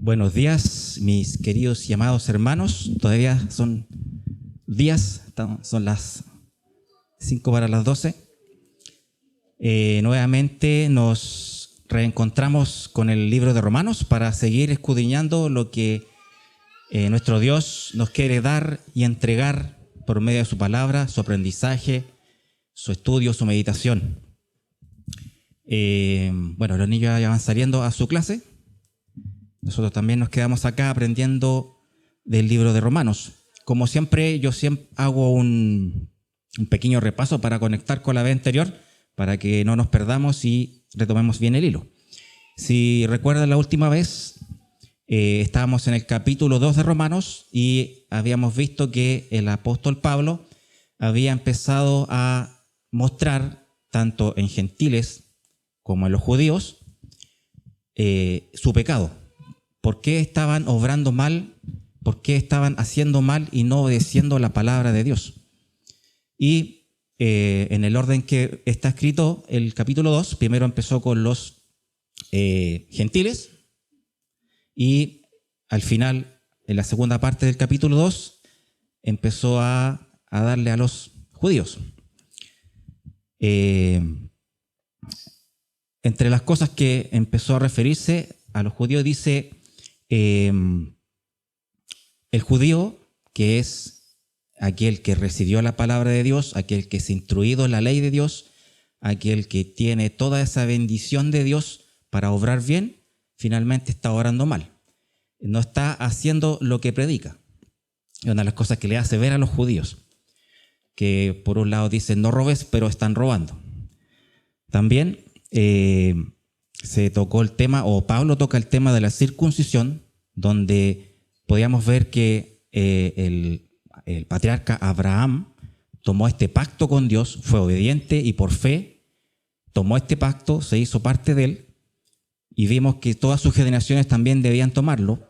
Buenos días, mis queridos y amados hermanos. Todavía son días, son las 5 para las 12. Nuevamente nos reencontramos con el libro de Romanos para seguir escudriñando lo que nuestro Dios nos quiere dar y entregar por medio de su palabra, su aprendizaje, su estudio, su meditación. Los niños ya van saliendo a su clase. Nosotros también nos quedamos acá aprendiendo del libro de Romanos. Como siempre, yo siempre hago un pequeño repaso para conectar con la vez anterior, para que no nos perdamos y retomemos bien el hilo. Si recuerdan, la última vez estábamos en el capítulo 2 de Romanos y habíamos visto que el apóstol Pablo había empezado a mostrar, tanto en gentiles como en los judíos, su pecado. ¿Por qué estaban obrando mal? ¿Por qué estaban haciendo mal y no obedeciendo la palabra de Dios? Y en el orden que está escrito el capítulo 2, primero empezó con los gentiles y al final, en la segunda parte del capítulo 2, empezó a darle a los judíos. Entre las cosas que empezó a referirse a los judíos, dice: el judío, que es aquel que recibió la palabra de Dios, aquel que es instruido en la ley de Dios, aquel que tiene toda esa bendición de Dios para obrar bien, finalmente está obrando mal. No está haciendo lo que predica. Es una de las cosas que le hace ver a los judíos, que por un lado dicen no robes, pero están robando. También se tocó el tema, o Pablo toca el tema de la circuncisión, donde podíamos ver que el patriarca Abraham tomó este pacto con Dios, fue obediente y por fe tomó este pacto, se hizo parte de él, y vimos que todas sus generaciones también debían tomarlo.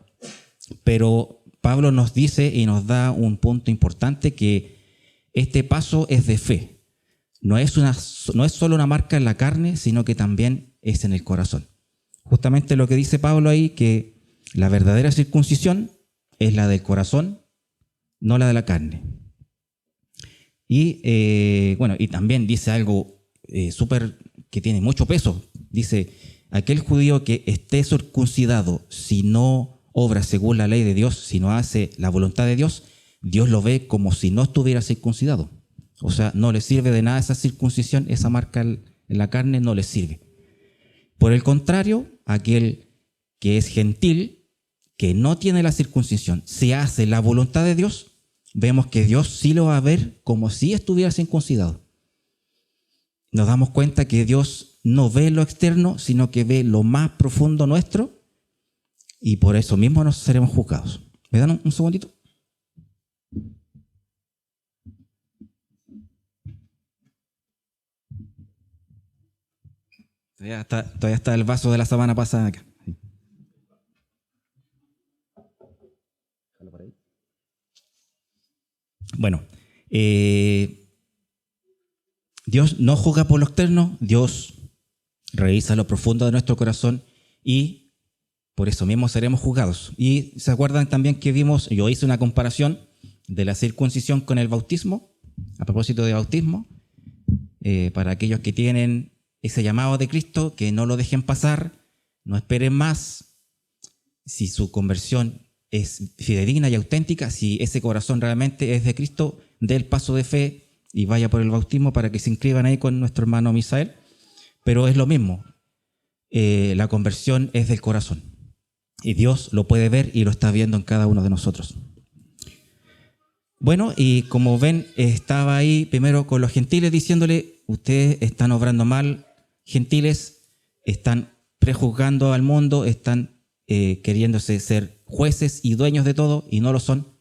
Pero Pablo nos dice y nos da un punto importante, que este paso es de fe. No es solo una marca en la carne, sino que también es en el corazón. Justamente lo que dice Pablo ahí, que la verdadera circuncisión es la del corazón, no la de la carne. Y y también dice algo súper que tiene mucho peso. Dice: aquel judío que esté circuncidado, si no obra según la ley de Dios, si no hace la voluntad de Dios, Dios lo ve como si no estuviera circuncidado. O sea, no le sirve de nada esa circuncisión, esa marca en la carne no le sirve. Por el contrario, aquel que es gentil, que no tiene la circuncisión, si hace la voluntad de Dios, vemos que Dios sí lo va a ver como si estuviera circuncidado. Nos damos cuenta que Dios no ve lo externo, sino que ve lo más profundo nuestro, y por eso mismo nos seremos juzgados. ¿Me dan un segundito? Todavía está el vaso de la semana pasada acá. Bueno, Dios no juzga por lo externo, Dios revisa lo profundo de nuestro corazón y por eso mismo seremos juzgados. Y se acuerdan también que yo hice una comparación de la circuncisión con el bautismo, a propósito de bautismo, para aquellos que tienen ese llamado de Cristo, que no lo dejen pasar, no esperen más. Si su conversión es fidedigna y auténtica, si ese corazón realmente es de Cristo, dé el paso de fe y vaya por el bautismo para que se inscriban ahí con nuestro hermano Misael. Pero es lo mismo, la conversión es del corazón y Dios lo puede ver y lo está viendo en cada uno de nosotros. Bueno, y como ven, estaba ahí primero con los gentiles diciéndole: ustedes están obrando mal, gentiles, están prejuzgando al mundo, están queriéndose ser jueces y dueños de todo, y no lo son,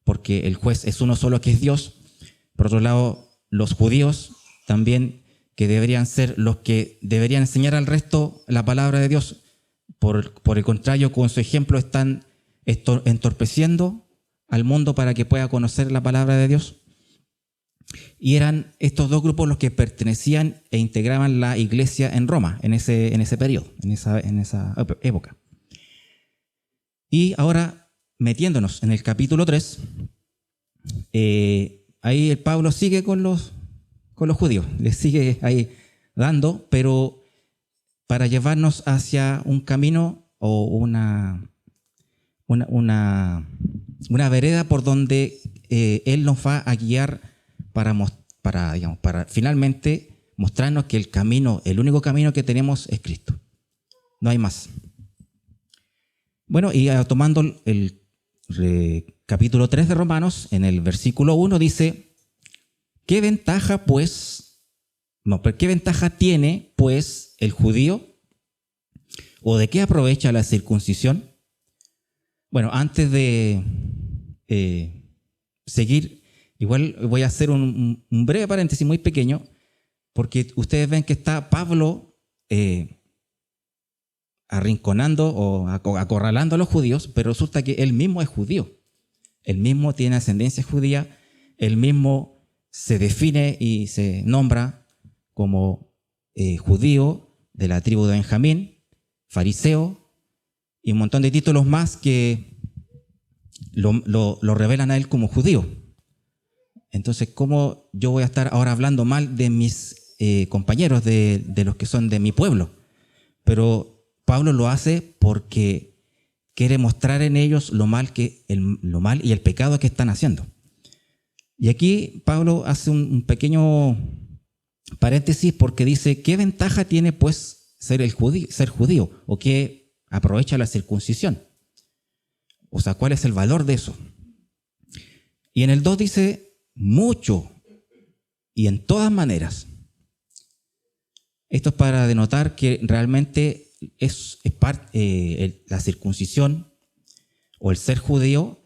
porque el juez es uno solo, que es Dios. Por otro lado, los judíos también, que deberían ser los que deberían enseñar al resto la palabra de Dios, por el contrario, con su ejemplo están entorpeciendo al mundo para que pueda conocer la palabra de Dios. Y eran estos dos grupos los que pertenecían e integraban la iglesia en Roma en ese periodo, en esa época. Y ahora, metiéndonos en el capítulo 3, ahí el Pablo sigue con los judíos, les sigue ahí dando, pero para llevarnos hacia un camino o una vereda por donde Él nos va a guiar para finalmente mostrarnos que el único camino que tenemos es Cristo. No hay más. Bueno, y tomando el capítulo 3 de Romanos, en el versículo 1 dice, ¿qué ventaja tiene pues el judío? ¿O de qué aprovecha la circuncisión? Bueno, antes de seguir, igual voy a hacer un breve paréntesis muy pequeño, porque ustedes ven que está Pablo arrinconando o acorralando a los judíos, pero resulta que él mismo es judío. Él mismo tiene ascendencia judía, él mismo se define y se nombra como judío de la tribu de Benjamín, fariseo, y un montón de títulos más que lo revelan a él como judío. Entonces, ¿cómo yo voy a estar ahora hablando mal de mis compañeros, de los que son de mi pueblo? Pero Pablo lo hace porque quiere mostrar en ellos lo mal y el pecado que están haciendo. Y aquí Pablo hace un pequeño paréntesis porque dice, ¿qué ventaja tiene pues ser judío? ¿O qué aprovecha la circuncisión? O sea, ¿cuál es el valor de eso? Y en el 2 dice, mucho y en todas maneras. Esto es para denotar que realmente la circuncisión o el ser judío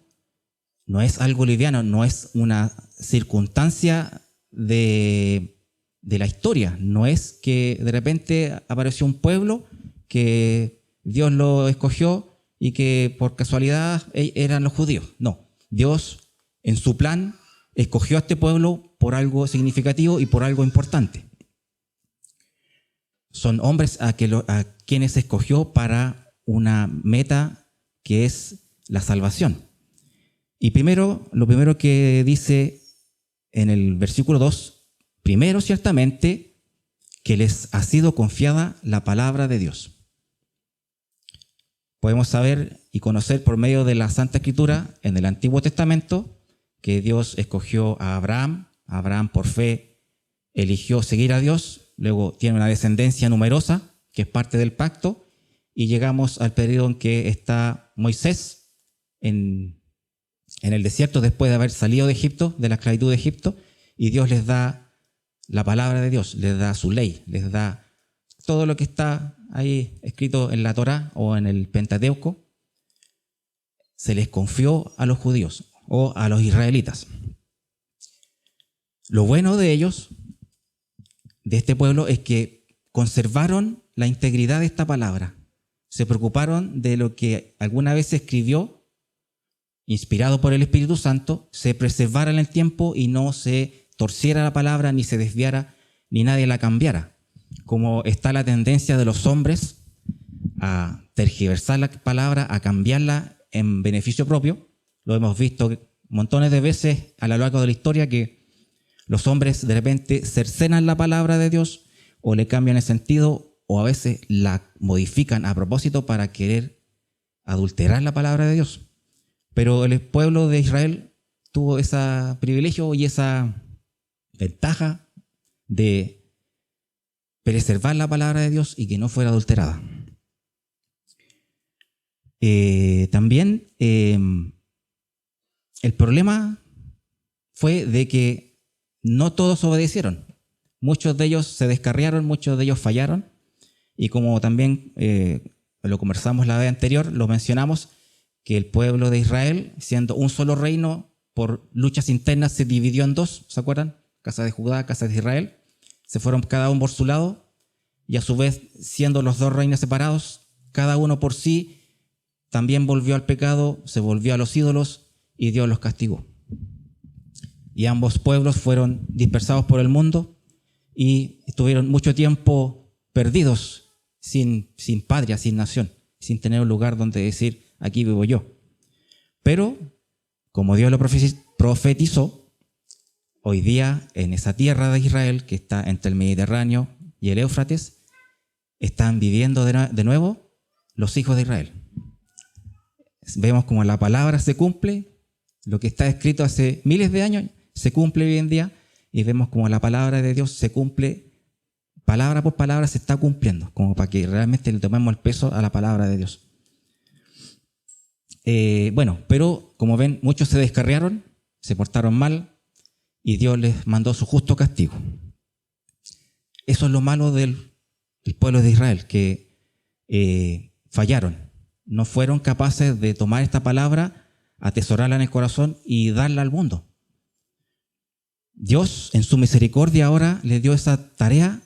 no es algo liviano, no es una circunstancia de la historia. No es que de repente apareció un pueblo que Dios lo escogió y que por casualidad eran los judíos. No, Dios en su plan escogió a este pueblo por algo significativo y por algo importante. Son hombres a quienes escogió para una meta que es la salvación. Y lo primero que dice en el versículo 2, primero ciertamente que les ha sido confiada la palabra de Dios. Podemos saber y conocer por medio de la Santa Escritura en el Antiguo Testamento que Dios escogió a Abraham. Abraham por fe eligió seguir a Dios. Luego tiene una descendencia numerosa, que es parte del pacto, y llegamos al periodo en que está Moisés en el desierto después de haber salido de Egipto, de la esclavitud de Egipto, y Dios les da la palabra de Dios, les da su ley, les da todo lo que está ahí escrito en la Torá o en el Pentateuco. Se les confió a los judíos o a los israelitas. Lo bueno de ellos, de este pueblo, es que conservaron la integridad de esta palabra. Se preocuparon de lo que alguna vez se escribió, inspirado por el Espíritu Santo, se preservara en el tiempo y no se torciera la palabra, ni se desviara, ni nadie la cambiara. Como está la tendencia de los hombres a tergiversar la palabra, a cambiarla en beneficio propio. Lo hemos visto montones de veces a lo largo de la historia, que los hombres de repente cercenan la palabra de Dios o le cambian el sentido, o a veces la modifican a propósito para querer adulterar la palabra de Dios. Pero el pueblo de Israel tuvo ese privilegio y esa ventaja de preservar la palabra de Dios y que no fuera adulterada. También el problema fue de que no todos obedecieron. Muchos de ellos se descarriaron, muchos de ellos fallaron. Y como también lo conversamos la vez anterior, lo mencionamos, que el pueblo de Israel, siendo un solo reino, por luchas internas se dividió en dos, ¿se acuerdan? Casa de Judá, casa de Israel. Se fueron cada uno por su lado, y a su vez, siendo los dos reinos separados, cada uno por sí, también volvió al pecado, se volvió a los ídolos, y Dios los castigó. Y ambos pueblos fueron dispersados por el mundo y estuvieron mucho tiempo perdidos, sin patria, sin nación, sin tener un lugar donde decir, aquí vivo yo. Pero, como Dios lo profetizó, hoy día en esa tierra de Israel, que está entre el Mediterráneo y el Éufrates, están viviendo de nuevo los hijos de Israel. Vemos como la palabra se cumple, lo que está escrito hace miles de años se cumple hoy en día, y vemos como la palabra de Dios se cumple, palabra por palabra se está cumpliendo, como para que realmente le tomemos el peso a la palabra de Dios. Pero como ven, muchos se descarriaron, se portaron mal, y Dios les mandó su justo castigo. Eso es lo malo del pueblo de Israel, que fallaron. No fueron capaces de tomar esta palabra, atesorarla en el corazón y darla al mundo. Dios, en su misericordia, ahora le dio esa tarea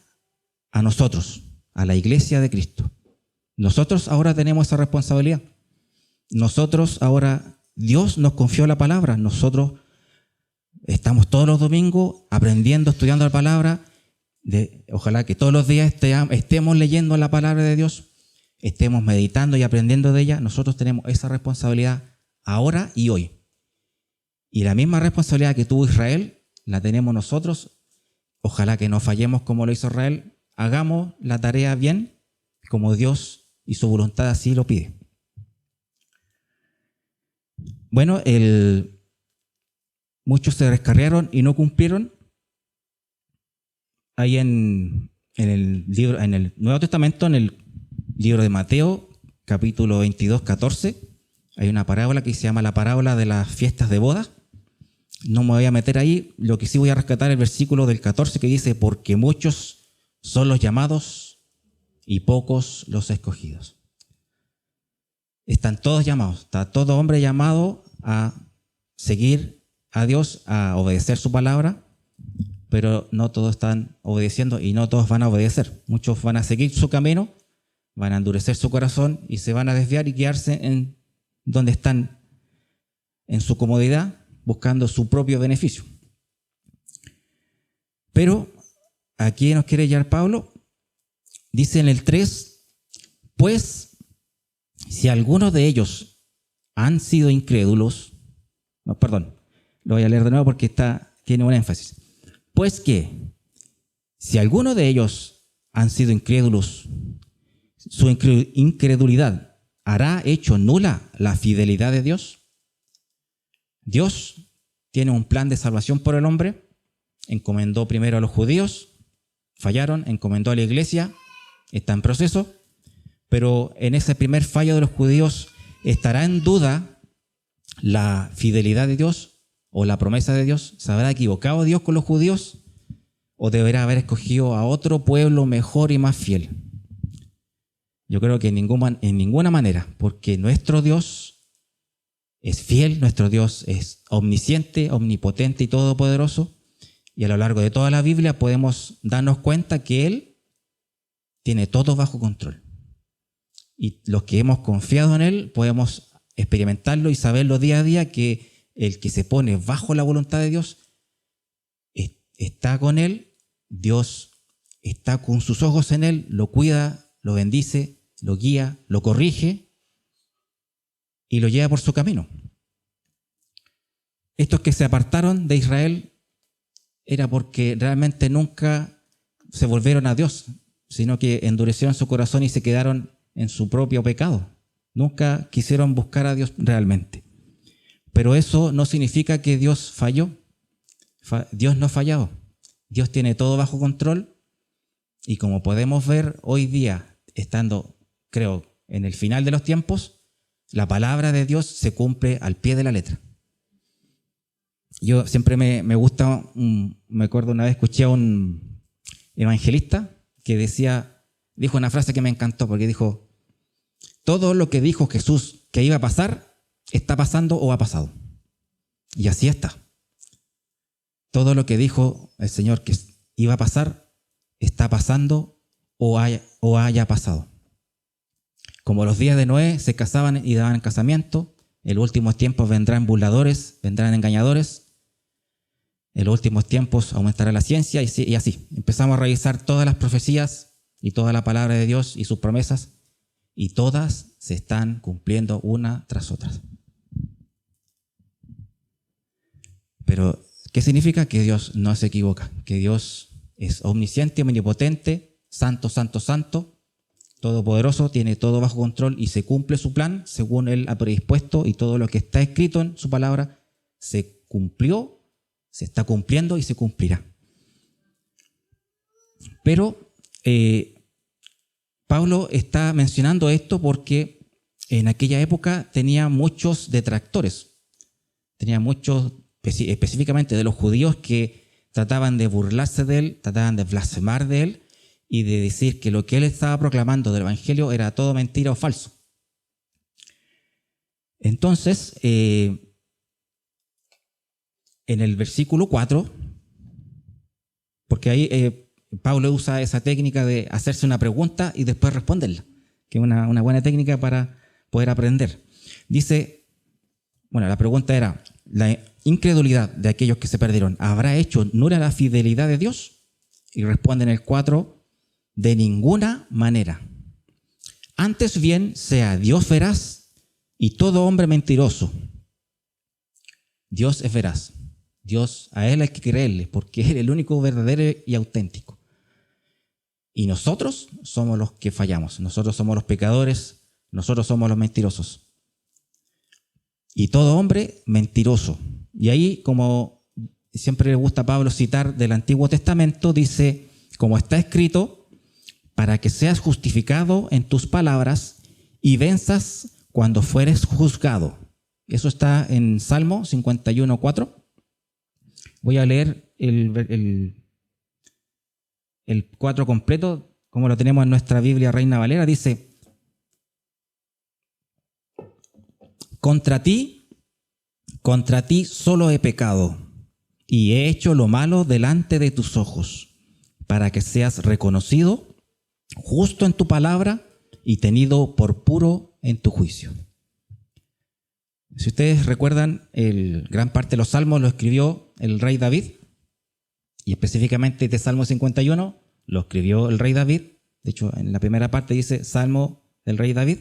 a nosotros, a la iglesia de Cristo. Nosotros ahora tenemos esa responsabilidad. Nosotros ahora, Dios nos confió la palabra. Nosotros estamos todos los domingos aprendiendo, estudiando la palabra. Ojalá que todos los días estemos leyendo la palabra de Dios, estemos meditando y aprendiendo de ella. Nosotros tenemos esa responsabilidad ahora y hoy. Y la misma responsabilidad que tuvo Israel, la tenemos nosotros. Ojalá que no fallemos como lo hizo Israel. Hagamos la tarea bien, como Dios y su voluntad así lo pide. Bueno, muchos se descarriaron y no cumplieron. Ahí en el Nuevo Testamento, en el libro de Mateo, capítulo 22, 14, hay una parábola que se llama la parábola de las fiestas de boda. No me voy a meter ahí, lo que sí voy a rescatar el versículo del 14 que dice, porque muchos son los llamados y pocos los escogidos. Están todos llamados, está todo hombre llamado a seguir a Dios, a obedecer su palabra, pero no todos están obedeciendo y no todos van a obedecer. Muchos van a seguir su camino, van a endurecer su corazón y se van a desviar y quedarse en donde están, en su comodidad, buscando su propio beneficio. Pero aquí nos quiere llevar Pablo, dice en el 3, pues si algunos de ellos han sido incrédulos, lo voy a leer de nuevo porque tiene un énfasis. Pues que, si alguno de ellos han sido incrédulos, su incredulidad hará hecho nula la fidelidad de Dios. Dios tiene un plan de salvación por el hombre, encomendó primero a los judíos, fallaron, encomendó a la iglesia, está en proceso, pero en ese primer fallo de los judíos estará en duda la fidelidad de Dios o la promesa de Dios. ¿Se habrá equivocado Dios con los judíos o deberá haber escogido a otro pueblo mejor y más fiel? Yo creo que en ninguna manera, porque nuestro Dios es fiel, nuestro Dios es omnisciente, omnipotente y todopoderoso, y a lo largo de toda la Biblia podemos darnos cuenta que Él tiene todo bajo control. Y los que hemos confiado en Él podemos experimentarlo y saberlo día a día, que el que se pone bajo la voluntad de Dios está con Él, Dios está con sus ojos en Él, lo cuida, lo bendice, lo guía, lo corrige y lo lleva por su camino. Estos que se apartaron de Israel era porque realmente nunca se volvieron a Dios, sino que endurecieron su corazón y se quedaron en su propio pecado. Nunca quisieron buscar a Dios realmente. Pero eso no significa que Dios falló. Dios no ha fallado. Dios tiene todo bajo control. Y como podemos ver hoy día, estando, creo, en el final de los tiempos, la palabra de Dios se cumple al pie de la letra. Yo siempre me gusta, me acuerdo una vez escuché a un evangelista que dijo una frase que me encantó, porque dijo, todo lo que dijo Jesús que iba a pasar, está pasando o ha pasado. Y así está. Todo lo que dijo el Señor que iba a pasar, está pasando o haya pasado. Como los días de Noé se casaban y daban casamiento, en los últimos tiempos vendrán burladores, vendrán engañadores. En los últimos tiempos aumentará la ciencia y así. Empezamos a revisar todas las profecías y toda la palabra de Dios y sus promesas, y todas se están cumpliendo una tras otra. Pero, ¿qué significa? Que Dios no se equivoca, que Dios es omnisciente, omnipotente, santo, santo, santo, todopoderoso, tiene todo bajo control y se cumple su plan según Él ha predispuesto, y todo lo que está escrito en su palabra se cumplió, se está cumpliendo y se cumplirá. Pero Pablo está mencionando esto porque en aquella época tenía muchos detractores, tenía muchos, específicamente de los judíos, que trataban de burlarse de él, trataban de blasfemar de él y de decir que lo que él estaba proclamando del evangelio era todo mentira o falso. Entonces, en el versículo 4, porque ahí Pablo usa esa técnica de hacerse una pregunta y después responderla, que es una buena técnica para poder aprender. Dice, bueno, la pregunta era: la incredulidad de aquellos que se perdieron, ¿habrá hecho nula la fidelidad de Dios? Y responde en el 4, de ninguna manera. Antes bien, sea Dios veraz y todo hombre mentiroso. Dios es veraz. Dios, a Él hay que creerle, porque Él es el único verdadero y auténtico. Y nosotros somos los que fallamos. Nosotros somos los pecadores. Nosotros somos los mentirosos. Y todo hombre mentiroso. Y ahí, como siempre le gusta a Pablo citar del Antiguo Testamento, dice, como está escrito, para que seas justificado en tus palabras y venzas cuando fueres juzgado. Eso está en Salmo 51:4. Voy a leer el 4 completo, como lo tenemos en nuestra Biblia Reina Valera. Dice: contra ti solo he pecado y he hecho lo malo delante de tus ojos, para que seas reconocido, justo en tu palabra y tenido por puro en tu juicio. Si ustedes recuerdan, gran parte de los salmos lo escribió el rey David, y específicamente este Salmo 51 lo escribió el rey David. De hecho, en la primera parte dice Salmo del rey David.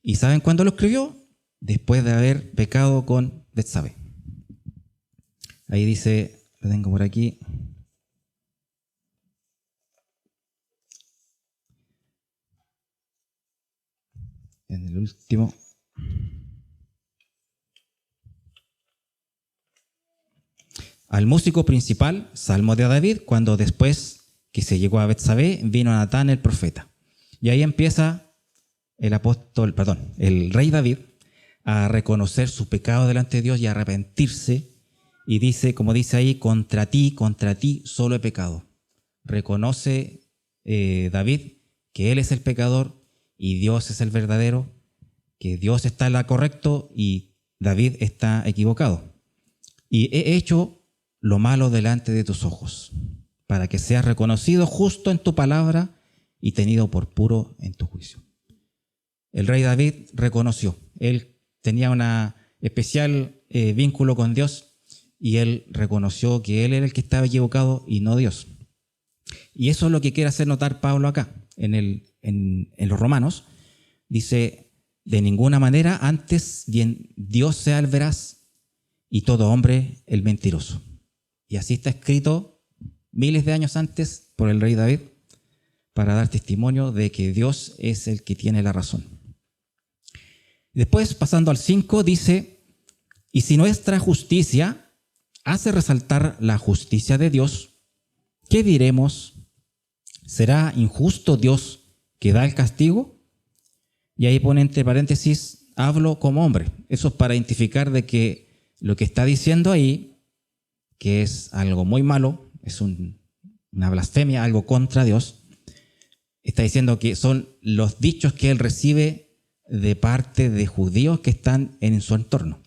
¿Y saben cuándo lo escribió? Después de haber pecado con Betsabé. Ahí dice, lo tengo por aquí. En el último. Al músico principal, Salmo de David, cuando después que se llegó a Betsabé, vino Natán el profeta. Y ahí empieza el rey David a reconocer su pecado delante de Dios y a arrepentirse. Y dice, como dice ahí, contra ti solo he pecado. Reconoce David que él es el pecador y Dios es el verdadero, que Dios está en lo correcto y David está equivocado. Y he hecho lo malo delante de tus ojos, para que seas reconocido justo en tu palabra y tenido por puro en tu juicio. El rey David reconoció, él tenía un especial vínculo con Dios y él reconoció que él era el que estaba equivocado y no Dios. Y eso es lo que quiere hacer notar Pablo acá, en los Romanos. Dice, de ninguna manera, antes bien Dios sea el veraz y todo hombre el mentiroso. Y así está escrito miles de años antes por el rey David, para dar testimonio de que Dios es el que tiene la razón. Después, pasando al 5, dice, y si nuestra justicia hace resaltar la justicia de Dios, ¿qué diremos? ¿Será injusto Dios que da el castigo? Y ahí pone entre paréntesis, hablo como hombre. Eso es para identificar de que lo que está diciendo ahí, que es algo muy malo, es una blasfemia, algo contra Dios. Está diciendo que son los dichos que él recibe de parte de judíos que están en su entorno.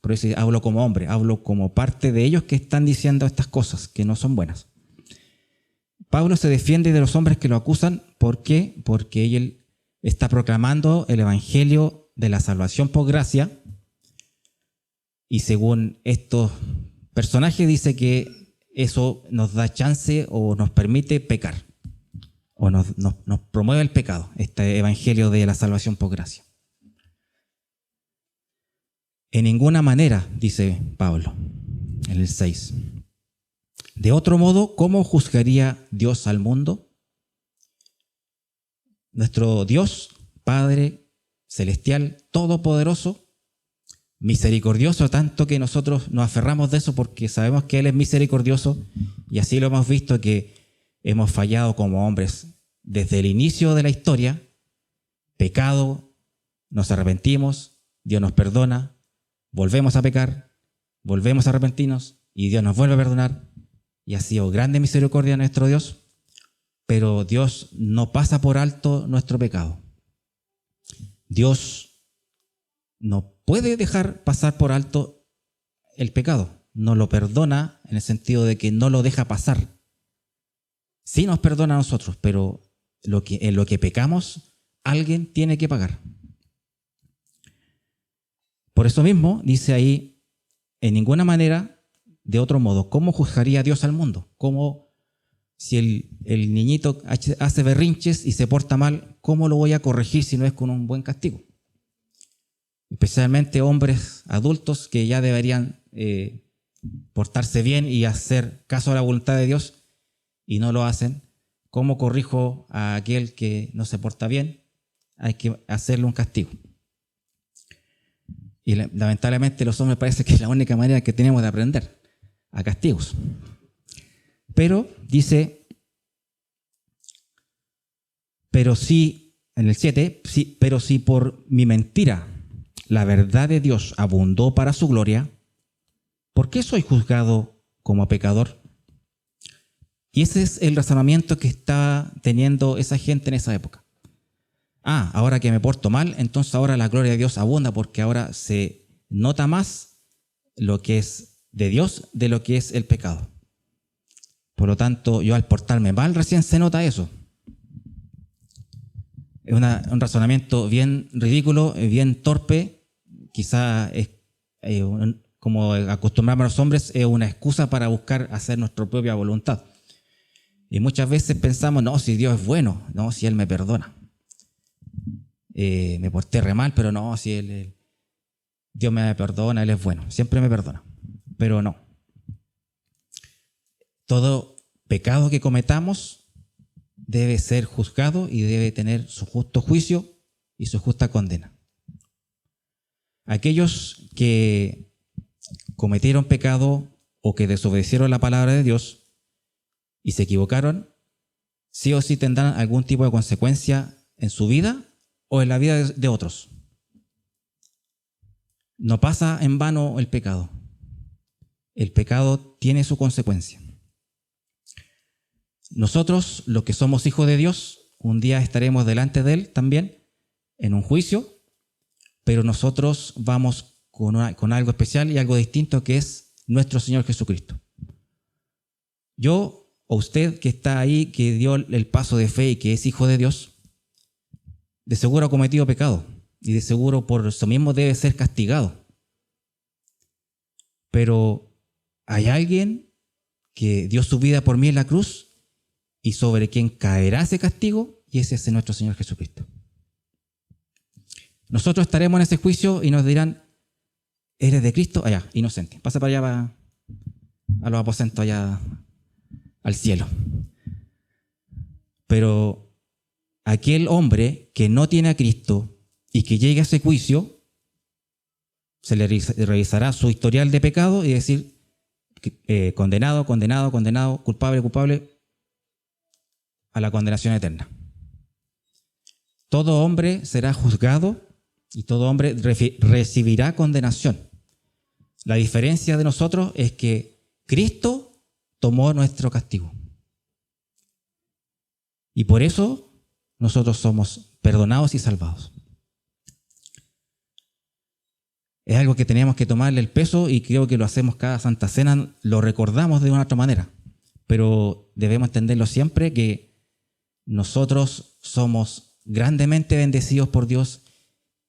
Por eso hablo como hombre, hablo como parte de ellos que están diciendo estas cosas que no son buenas. Pablo se defiende de los hombres que lo acusan. ¿Por qué? Porque él está proclamando el evangelio de la salvación por gracia, y según estos personajes dice que eso nos da chance o nos permite pecar, o nos promueve el pecado, este evangelio de la salvación por gracia. En ninguna manera, dice Pablo en el 6. De otro modo, ¿cómo juzgaría Dios al mundo? Nuestro Dios, Padre celestial, todopoderoso, misericordioso, tanto que nosotros nos aferramos de eso porque sabemos que Él es misericordioso, y así lo hemos visto, que hemos fallado como hombres desde el inicio de la historia. Pecado, nos arrepentimos, Dios nos perdona, volvemos a pecar, volvemos a arrepentirnos y Dios nos vuelve a perdonar, y ha sido grande misericordia nuestro Dios. Pero Dios no pasa por alto nuestro pecado. Dios no puede dejar pasar por alto el pecado. No lo perdona en el sentido de que no lo deja pasar. Sí nos perdona a nosotros, pero en lo que pecamos, alguien tiene que pagar. Por eso mismo dice ahí, en ninguna manera, de otro modo, ¿cómo juzgaría Dios al mundo? ¿Cómo, si el niñito hace berrinches y se porta mal, cómo lo voy a corregir si no es con un buen castigo? Especialmente hombres adultos que ya deberían portarse bien y hacer caso a la voluntad de Dios y no lo hacen. ¿Cómo corrijo a aquel que no se porta bien? Hay que hacerle un castigo. Y lamentablemente los hombres parece que es la única manera que tenemos de aprender, a castigos. Pero dice, pero si, en el 7, sí, pero si por mi mentira la verdad de Dios abundó para su gloria, ¿por qué soy juzgado como pecador? Y ese es el razonamiento que estaba teniendo esa gente en esa época. Ahora que me porto mal, entonces ahora la gloria de Dios abunda, porque ahora se nota más lo que es de Dios de lo que es el pecado. Por lo tanto, yo al portarme mal recién se nota eso. Es un razonamiento bien ridículo, bien torpe. Quizá es como acostumbramos a los hombres, es una excusa para buscar hacer nuestra propia voluntad. Y muchas veces pensamos, no, si Dios es bueno, no, si Él me perdona. Me porté re mal, pero no, si Dios me perdona, Él es bueno, siempre me perdona. Pero no. Todo pecado que cometamos debe ser juzgado y debe tener su justo juicio y su justa condena. Aquellos que cometieron pecado o que desobedecieron la palabra de Dios y se equivocaron, sí o sí tendrán algún tipo de consecuencia en su vida o en la vida de otros. No pasa en vano el pecado. El pecado tiene su consecuencia. Nosotros, los que somos hijos de Dios, un día estaremos delante de Él también en un juicio, pero nosotros vamos con algo especial y algo distinto, que es nuestro Señor Jesucristo. Yo o usted que está ahí, que dio el paso de fe y que es hijo de Dios, de seguro ha cometido pecado y de seguro por eso mismo debe ser castigado. Pero hay alguien que dio su vida por mí en la cruz y sobre quien caerá ese castigo, y ese es nuestro Señor Jesucristo. Nosotros estaremos en ese juicio y nos dirán, ¿eres de Cristo? Allá, inocente. Pasa para allá, a los aposentos allá al cielo. Pero aquel hombre que no tiene a Cristo y que llegue a ese juicio, se le revisará su historial de pecado y decir, condenado, condenado, condenado, culpable, culpable, a la condenación eterna. Todo hombre será juzgado y todo hombre recibirá condenación. La diferencia de nosotros es que Cristo tomó nuestro castigo. Y por eso nosotros somos perdonados y salvados. Es algo que tenemos que tomarle el peso, y creo que lo hacemos cada Santa Cena, lo recordamos de una otra manera. Pero debemos entenderlo siempre, que nosotros somos grandemente bendecidos por Dios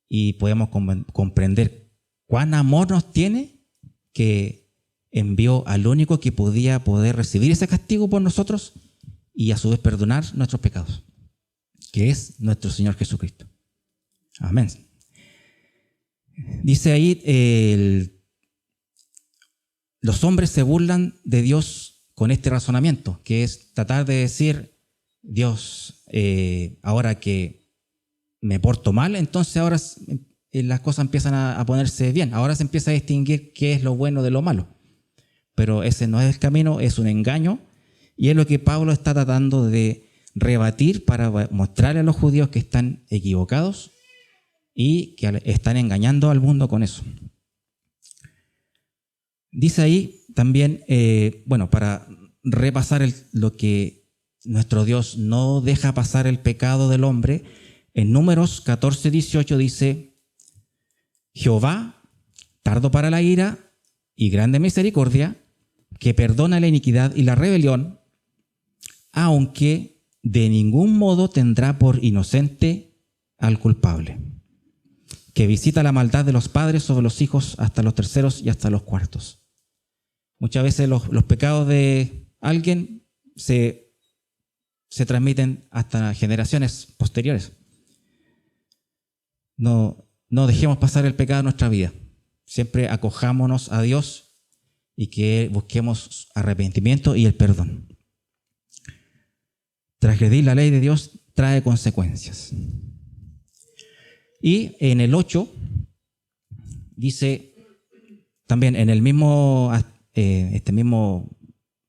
y podemos comprender cuán amor nos tiene, que envió al único que podía poder recibir ese castigo por nosotros y a su vez perdonar nuestros pecados, que es nuestro Señor Jesucristo. Amén. Dice ahí, los hombres se burlan de Dios con este razonamiento, que es tratar de decir, Dios, ahora que me porto mal, entonces ahora las cosas empiezan a ponerse bien. Ahora se empieza a distinguir qué es lo bueno de lo malo. Pero ese no es el camino, es un engaño. Y es lo que Pablo está tratando de rebatir para mostrarle a los judíos que están equivocados y que están engañando al mundo con eso. Dice ahí también, para repasar lo que nuestro Dios no deja pasar el pecado del hombre, en Números 14:18 dice, Jehová, tardo para la ira y grande misericordia, que perdona la iniquidad y la rebelión, aunque de ningún modo tendrá por inocente al culpable, que visita la maldad de los padres sobre los hijos hasta los terceros y hasta los cuartos. Muchas veces los pecados de alguien se transmiten hasta generaciones posteriores. No dejemos pasar el pecado en nuestra vida. Siempre acojámonos a Dios y que busquemos arrepentimiento y el perdón. Transgredir la ley de Dios trae consecuencias. Y en el 8 dice también en el mismo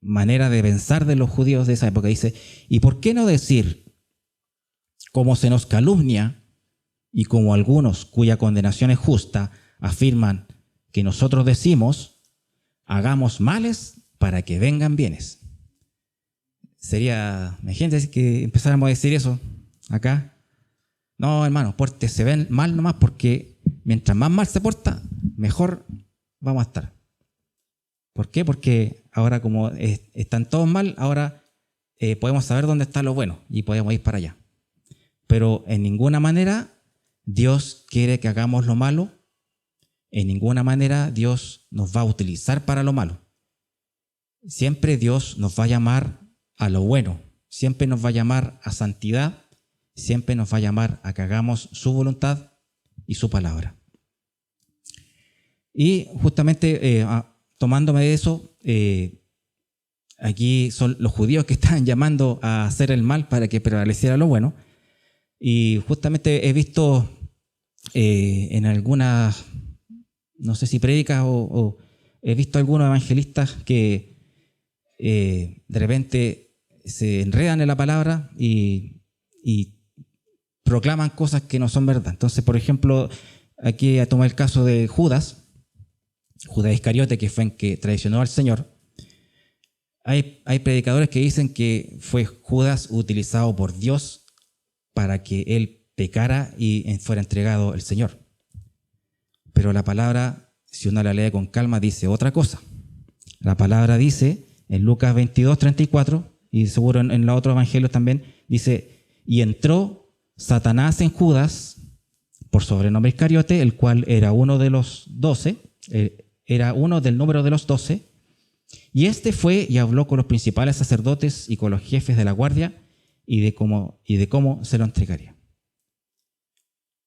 manera de pensar de los judíos de esa época, dice, ¿y por qué no decir, como se nos calumnia y como algunos cuya condenación es justa afirman que nosotros decimos, hagamos males para que vengan bienes? Sería, imagínense que empezáramos a decir eso acá. No, hermano, pórtese ven mal nomás, porque mientras más mal se porta, mejor vamos a estar. ¿Por qué? Porque ahora como están todos mal, ahora podemos saber dónde está lo bueno y podemos ir para allá. Pero en ninguna manera Dios quiere que hagamos lo malo. En ninguna manera Dios nos va a utilizar para lo malo. Siempre Dios nos va a llamar a lo bueno. Siempre nos va a llamar a santidad. Siempre nos va a llamar a que hagamos su voluntad y su palabra. Y justamente tomándome de eso, aquí son los judíos que están llamando a hacer el mal para que prevaleciera lo bueno. Y justamente he visto en algunas, no sé si prédicas o he visto algunos evangelistas que de repente se enredan en la palabra y proclaman cosas que no son verdad. Entonces, por ejemplo, aquí a tomar el caso de Judas Iscariote, que fue en que traicionó al Señor. Hay predicadores que dicen que fue Judas utilizado por Dios para que él pecara y fuera entregado al Señor. Pero la palabra, si uno la lee con calma, dice otra cosa. La palabra dice en Lucas 22:34, y seguro en los otros evangelios también, dice, y entró Satanás en Judas, por sobrenombre Iscariote, el cual era uno de los 12, era uno del número de los 12, y este fue y habló con los principales sacerdotes y con los jefes de la guardia y de cómo se lo entregaría.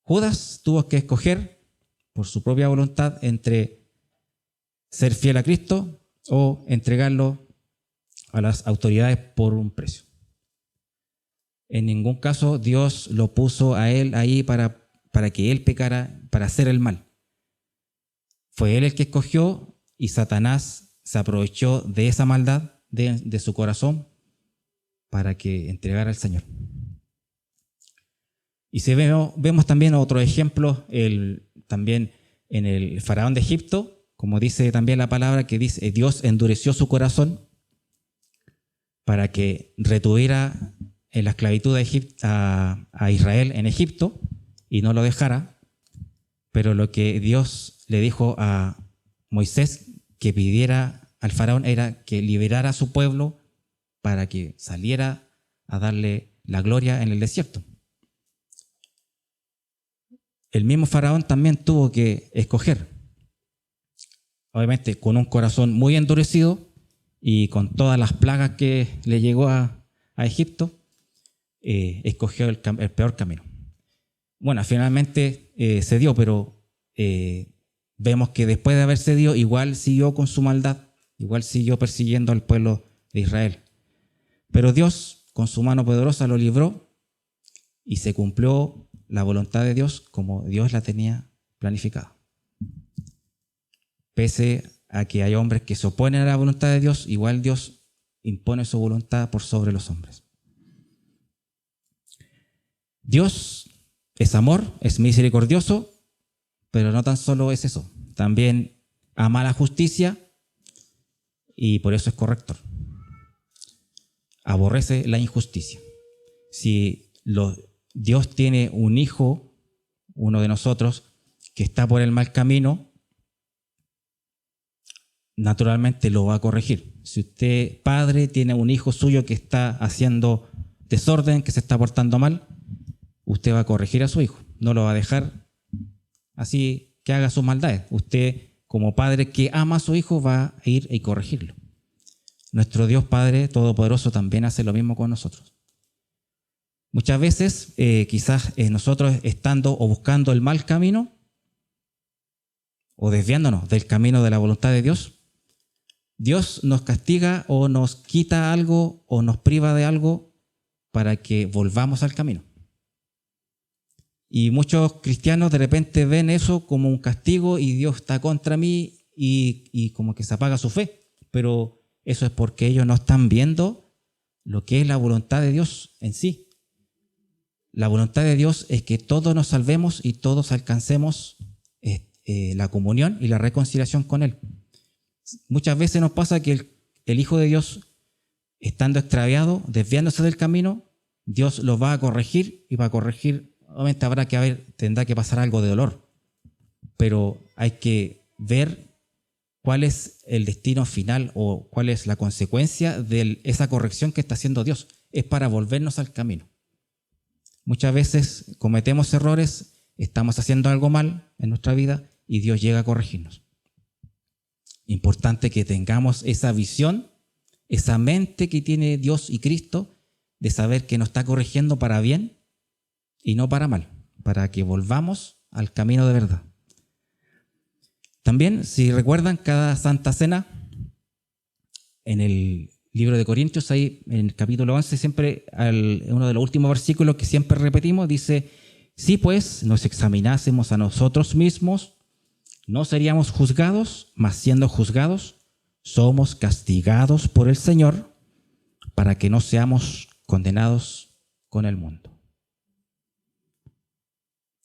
Judas tuvo que escoger por su propia voluntad entre ser fiel a Cristo o entregarlo a las autoridades por un precio. En ningún caso Dios lo puso a él ahí para que él pecara, para hacer el mal. Fue él el que escogió y Satanás se aprovechó de esa maldad de su corazón para que entregara al Señor. Y si vemos también otro ejemplo, también en el faraón de Egipto, como dice también la palabra, que dice, Dios endureció su corazón para que retuviera en la esclavitud a Israel en Egipto y no lo dejara. Pero lo que Dios le dijo a Moisés que pidiera al faraón era que liberara a su pueblo para que saliera a darle la gloria en el desierto. El mismo faraón también tuvo que escoger, obviamente con un corazón muy endurecido y con todas las plagas que le llegó a Egipto, escogió el peor camino. Bueno, finalmente se dio, pero vemos que después de haber cedido, igual siguió con su maldad, igual siguió persiguiendo al pueblo de Israel. Pero Dios, con su mano poderosa, lo libró y se cumplió la voluntad de Dios como Dios la tenía planificada. Pese a que hay hombres que se oponen a la voluntad de Dios, igual Dios impone su voluntad por sobre los hombres. Dios es amor, es misericordioso, pero no tan solo es eso, también ama la justicia y por eso es corrector. Aborrece la injusticia. Si Dios tiene un hijo, uno de nosotros, que está por el mal camino, naturalmente lo va a corregir. Si usted, padre, tiene un hijo suyo que está haciendo desorden, que se está portando mal, usted va a corregir a su hijo. No lo va a dejar así que haga sus maldades. Usted, como padre que ama a su hijo, va a ir y corregirlo. Nuestro Dios Padre Todopoderoso también hace lo mismo con nosotros. Muchas veces, quizás nosotros estando o buscando el mal camino o desviándonos del camino de la voluntad de Dios, Dios nos castiga o nos quita algo o nos priva de algo para que volvamos al camino. Y muchos cristianos de repente ven eso como un castigo y Dios está contra mí y como que se apaga su fe. Pero eso es porque ellos no están viendo lo que es la voluntad de Dios en sí. La voluntad de Dios es que todos nos salvemos y todos alcancemos la comunión y la reconciliación con Él. Muchas veces nos pasa que el Hijo de Dios, estando extraviado, desviándose del camino, Dios lo va a corregir y va a corregir. Obviamente tendrá que pasar algo de dolor, pero hay que ver cuál es el destino final o cuál es la consecuencia de esa corrección que está haciendo Dios. Es para volvernos al camino. Muchas veces cometemos errores, estamos haciendo algo mal en nuestra vida y Dios llega a corregirnos. Importante que tengamos esa visión, esa mente que tiene Dios y Cristo de saber que nos está corrigiendo para bien y no para mal, para que volvamos al camino de verdad. También, si recuerdan, cada Santa Cena, en el libro de Corintios, ahí en el capítulo 11, siempre uno de los últimos versículos que siempre repetimos, dice: si pues nos examinásemos a nosotros mismos, no seríamos juzgados, mas siendo juzgados, somos castigados por el Señor para que no seamos condenados con el mundo.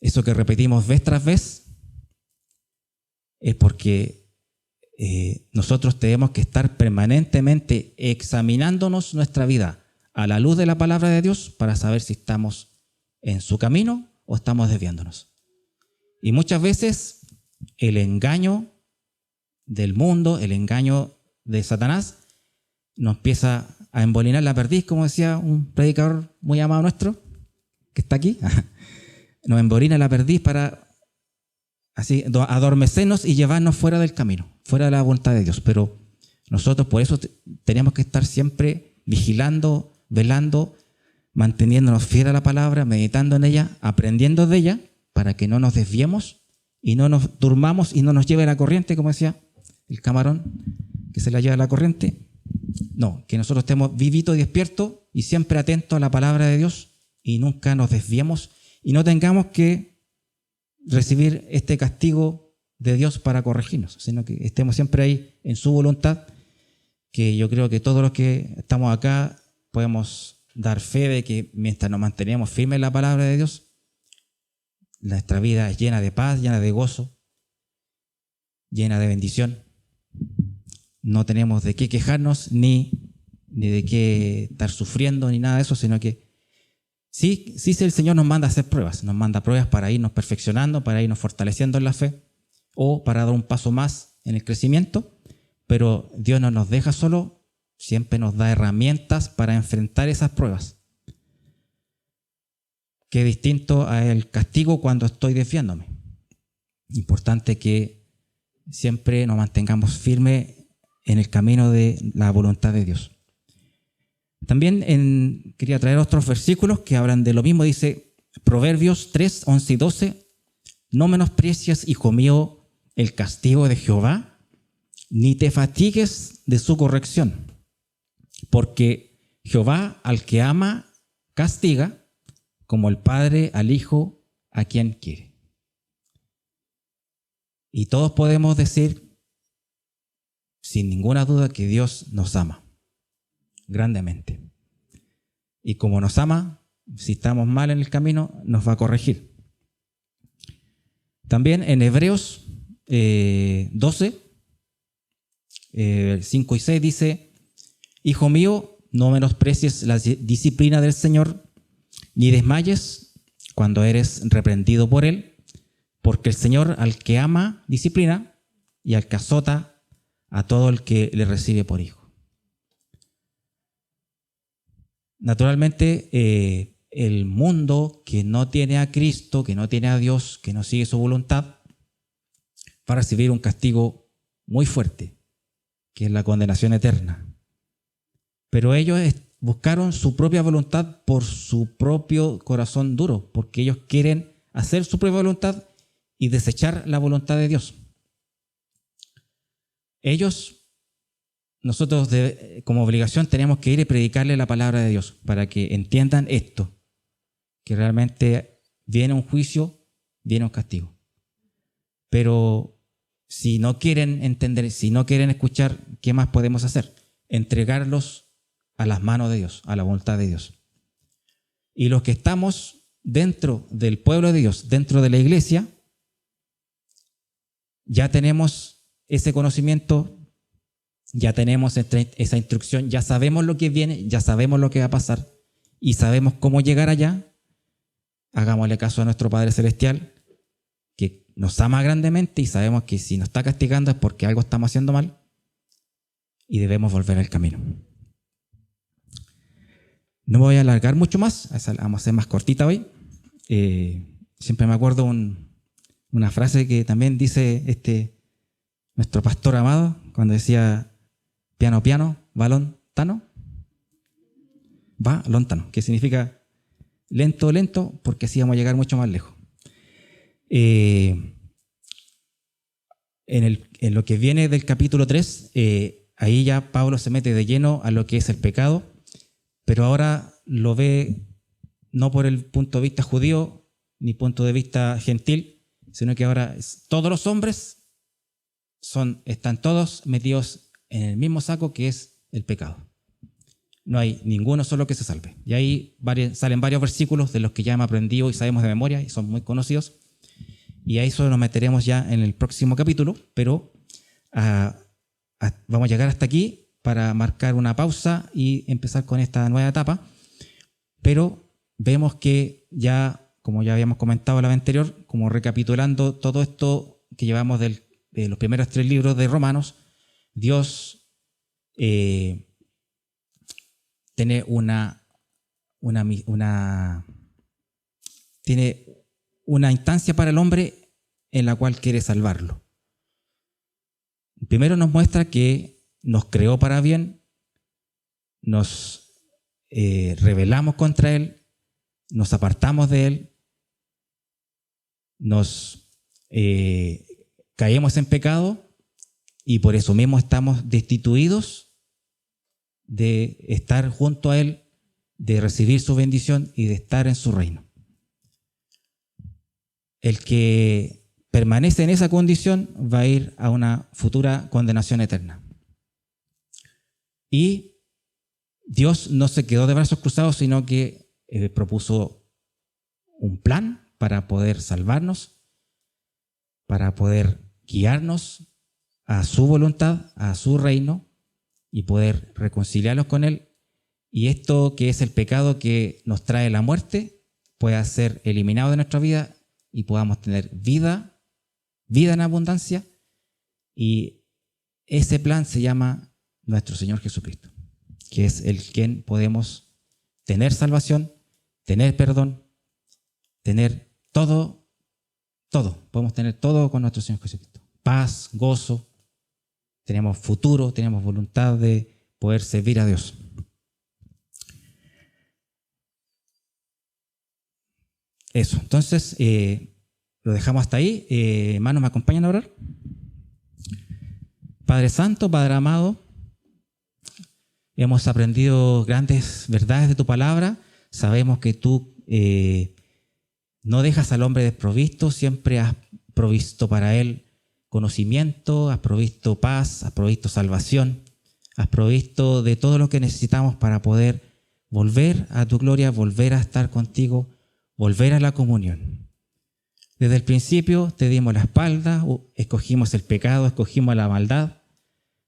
Eso que repetimos vez tras vez es porque nosotros tenemos que estar permanentemente examinándonos nuestra vida a la luz de la palabra de Dios para saber si estamos en su camino o estamos desviándonos. Y muchas veces el engaño del mundo, el engaño de Satanás, nos empieza a embolinar la perdiz, como decía un predicador muy amado nuestro, que está aquí. Nos embolina la perdiz para así adormecernos y llevarnos fuera del camino, fuera de la voluntad de Dios. Pero nosotros por eso tenemos que estar siempre vigilando, velando, manteniéndonos fieles a la palabra, meditando en ella, aprendiendo de ella, para que no nos desviemos y no nos durmamos y no nos lleve la corriente, como decía el camarón, que se la lleva la corriente. No, que nosotros estemos vivitos y despiertos y siempre atentos a la palabra de Dios y nunca nos desviemos y no tengamos que recibir este castigo de Dios para corregirnos, sino que estemos siempre ahí en su voluntad, que yo creo que todos los que estamos acá podemos dar fe de que mientras nos mantenemos firmes en la palabra de Dios, nuestra vida es llena de paz, llena de gozo, llena de bendición. No tenemos de qué quejarnos ni de qué estar sufriendo ni nada de eso, sino que sí el Señor nos manda a hacer pruebas, nos manda pruebas para irnos perfeccionando, para irnos fortaleciendo en la fe o para dar un paso más en el crecimiento, pero Dios no nos deja solo, siempre nos da herramientas para enfrentar esas pruebas. Qué distinto al castigo cuando estoy desviándome. Importante que siempre nos mantengamos firmes en el camino de la voluntad de Dios. También quería traer otros versículos que hablan de lo mismo. Dice Proverbios 3, 11 y 12: no menosprecies, hijo mío, el castigo de Jehová, ni te fatigues de su corrección, porque Jehová al que ama castiga, como el padre al hijo a quien quiere. Y todos podemos decir sin ninguna duda que Dios nos ama grandemente. Y como nos ama, si estamos mal en el camino, nos va a corregir. También en Hebreos 12, 5 y 6 dice: Hijo mío, no menosprecies la disciplina del Señor, ni desmayes cuando eres reprendido por Él, porque el Señor al que ama disciplina, y al que azota a todo el que le recibe por hijo. Naturalmente, el mundo que no tiene a Cristo, que no tiene a Dios, que no sigue su voluntad, va a recibir un castigo muy fuerte, que es la condenación eterna. Pero ellos buscaron su propia voluntad por su propio corazón duro, porque ellos quieren hacer su propia voluntad y desechar la voluntad de Dios. Nosotros como obligación tenemos que ir y predicarle la palabra de Dios para que entiendan esto, que realmente viene un juicio, viene un castigo. Pero si no quieren entender, si no quieren escuchar, ¿qué más podemos hacer? Entregarlos a las manos de Dios, a la voluntad de Dios. Y los que estamos dentro del pueblo de Dios, dentro de la iglesia, ya tenemos ese conocimiento, ya tenemos esa instrucción, ya sabemos lo que viene, ya sabemos lo que va a pasar y sabemos cómo llegar allá. Hagámosle caso a nuestro Padre Celestial, que nos ama grandemente y sabemos que si nos está castigando es porque algo estamos haciendo mal y debemos volver al camino. No me voy a alargar mucho más, vamos a ser más cortita hoy. Siempre me acuerdo una frase que también dice nuestro pastor amado, cuando decía: piano, piano, va lontano. Va lontano, que significa lento, lento, porque así vamos a llegar mucho más lejos. En lo que viene del capítulo 3, ahí ya Pablo se mete de lleno a lo que es el pecado, pero ahora lo ve no por el punto de vista judío ni punto de vista gentil, sino que ahora todos los hombres están todos metidos en el mismo saco, que es el pecado. No hay ninguno solo que se salve. Y ahí salen varios versículos de los que ya hemos aprendido y sabemos de memoria y son muy conocidos. Y a eso nos meteremos ya en el próximo capítulo, pero vamos a llegar hasta aquí para marcar una pausa y empezar con esta nueva etapa. Pero vemos que ya, como ya habíamos comentado la vez anterior, como recapitulando todo esto que llevamos de los primeros 3 libros de Romanos, Dios tiene tiene una instancia para el hombre en la cual quiere salvarlo. Primero nos muestra que nos creó para bien, nos rebelamos contra Él, nos apartamos de Él, nos caemos en pecado y por eso mismo estamos destituidos de estar junto a Él, de recibir su bendición y de estar en su reino. El que permanece en esa condición va a ir a una futura condenación eterna. Y Dios no se quedó de brazos cruzados, sino que propuso un plan para poder salvarnos, para poder guiarnos a su voluntad, a su reino y poder reconciliarnos con Él. Y esto que es el pecado que nos trae la muerte pueda ser eliminado de nuestra vida y podamos tener vida en abundancia. Y ese plan se llama nuestro Señor Jesucristo, que es el quien podemos tener salvación, tener perdón, tener todo. Podemos tener todo con nuestro Señor Jesucristo. Paz, gozo, tenemos futuro, tenemos voluntad de poder servir a Dios. Eso, entonces lo dejamos hasta ahí. Hermanos, ¿me acompañan a orar? Padre Santo, Padre amado, hemos aprendido grandes verdades de tu palabra. Sabemos que tú no dejas al hombre desprovisto, siempre has provisto para él conocimiento, has provisto paz, has provisto salvación, has provisto de todo lo que necesitamos para poder volver a tu gloria, volver a estar contigo, volver a la comunión. Desde el principio te dimos la espalda, escogimos el pecado, escogimos la maldad,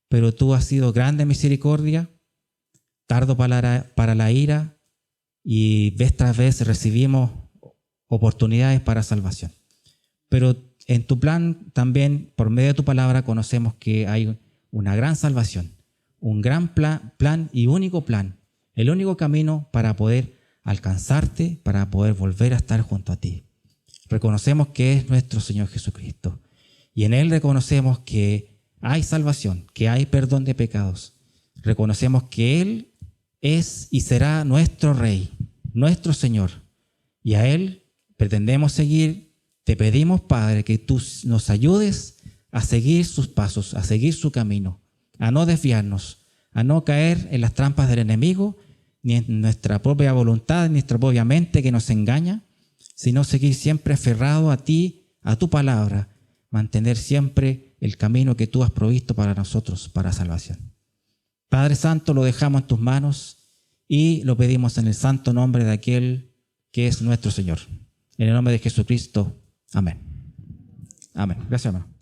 pero tú has sido grande en misericordia, tardo para la ira, y vez tras vez recibimos oportunidades para salvación. Pero en tu plan también, por medio de tu palabra, conocemos que hay una gran salvación, un gran plan y único plan, el único camino para poder alcanzarte, para poder volver a estar junto a ti. Reconocemos que es nuestro Señor Jesucristo y en Él reconocemos que hay salvación, que hay perdón de pecados. Reconocemos que Él es y será nuestro Rey, nuestro Señor, y a Él pretendemos seguir. Te pedimos, Padre, que tú nos ayudes a seguir sus pasos, a seguir su camino, a no desviarnos, a no caer en las trampas del enemigo, ni en nuestra propia voluntad, ni nuestra propia mente que nos engaña, sino seguir siempre aferrado a ti, a tu palabra, mantener siempre el camino que tú has provisto para nosotros, para salvación. Padre Santo, lo dejamos en tus manos y lo pedimos en el santo nombre de aquel que es nuestro Señor. En el nombre de Jesucristo. Amén. Amén. Gracias, hermano.